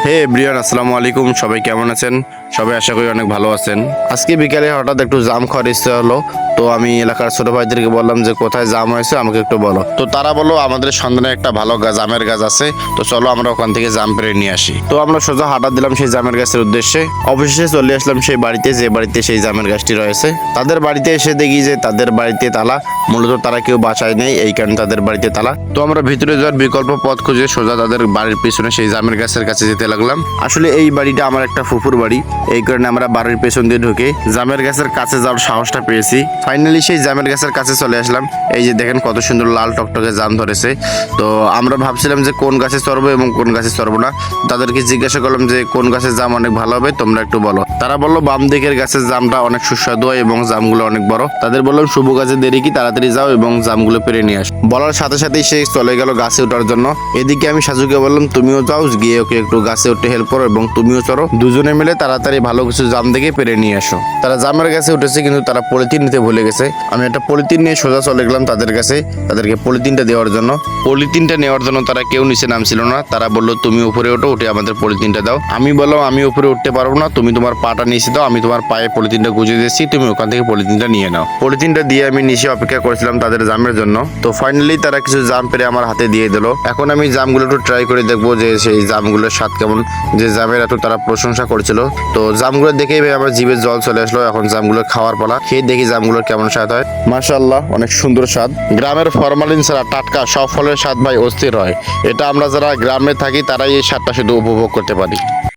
হে Brian, আসসালামু আলাইকুম। সবাই কেমন আছেন? সবাই আশা করি অনেক ভালো আছেন। আজকে বিকালে হঠাৎ একটু জাম খাওয়ার ইচ্ছে হলো, তো আমি এলাকার ছোট ভাইদেরকে বললাম যে কোথায় জাম হয়েছে আমাকে একটু বলো। তো তারা বললো আমাদের সন্ধানে একটা ভালো জামের গাছ আছে, তো চলো আমরা ওখান থেকে জাম পেড়ে নিয়ে আসি। তো আমরা সোজা হাঁটা দিলাম সেই জামের গাছের উদ্দেশ্যে। অবশেষে চলে আসলাম সেই বাড়িতে, যে বাড়িতে সেই জামের গাছটি রয়েছে। তাদের বাড়িতে এসে দেখি যে তাদের বাড়িতে তালা, মূলত তারা কেউ বাসায় নেই, এই কারণে তাদের বাড়িতে তালা। তো আমরা ভিতরে যাওয়ার বিকল্প পথ খুঁজে সোজা তাদের বাড়ির পিছনে সেই জামের গাছের কাছে যেতে লাগলাম। আসলে এই বাড়িটা আমার একটা ফুফুর বাড়ি, এই কারণে আমরা বাড়ির পেছন দিয়ে ঢুকে জামের গাছের কাছে যাওয়ার সাহসটা পেয়েছি। ফাইনালি সেই জামের গাছের কাছে চলে আসলাম। এই যে দেখেন কত সুন্দর লাল টকটকে জাম ধরেছে। তো আমরা ভাবছিলাম যে কোন গাছে চড়বো এবং কোন গাছে চড়বো না। তাদেরকে জিজ্ঞাসা করলাম যে কোন গাছের জাম অনেক ভালো হবে, তোমরা একটু বলো। তারা বললো বাম দিকের গাছের জামটা অনেক সুস্বাদু হয় এবং জামগুলো অনেক বড়। তাদের বললাম শুভ গাছে দেরি কি, তাড়াতাড়ি যাও এবং জামগুলো পেরে নিয়ে আস। বলার সাথে সাথেই সে চলে গেল গাছে ওঠার জন্য। এদিকে আমি সাজুকে বললাম তুমিও যাও, গিয়ে ওকে একটু গাছে উঠে হেল্প করো এবং তুমিও চড়ো। দুজনে মিলে তাড়াতাড়ি ভালো কিছু জাম দেখে পেরে নিয়ে আসো। তারা জামের গাছে উঠেছে, কিন্তু তারা পলিথিন নিতে ভুলে গেছে। আমি একটা পলিথিন নিয়ে সোজা চলে গেলাম তাদের কাছে, তাদেরকে পলিথিনটা দেওয়ার জন্য। পলিথিনটা নেওয়ার জন্য তারা কেউ নিচে নামছিল না। তারা বললো তুমি উপরে ওঠো, উঠে আমাদের পলিথিনটা দাও। আমি বললাম আমি উপরে উঠতে পারবো না, তুমি তোমার পাটা নিচে দাও, আমি তোমার পায়ে পলিথিনটা গুঁজে দিচ্ছি, তুমি ওখান থেকে পলিথিনটা নিয়ে নাও। পলিথিনটা দিয়ে আমি নিচে অপেক্ষা করেছিলাম তাদের জামের জন্য। তো ফাইনালি তারা কিছু জাম পেরে আমার হাতে দিয়ে দিল। এখন আমি জামগুলো একটু ট্রাই করে দেখবো যে সেই জামগুলোর স্বাদ কেমন। যে জামের এত তারা প্রশংসা করছিল, তো জামগুলো দেখেই ভাই আমার জিভে জল চলে আসলো। এখন জামগুলো খাওয়ার পালা, খেয়ে দেখি জামগুলোর কেমন স্বাদ হয়। মাশাআল্লাহ, অনেক সুন্দর স্বাদ। গ্রামের ফরমালিন ছাড়া টাটকা সব ফলের স্বাদ ভাই অস্থির হয়। এটা আমরা যারা গ্রামে থাকি তারাই এই স্বাদটা শুধু উপভোগ করতে পারি।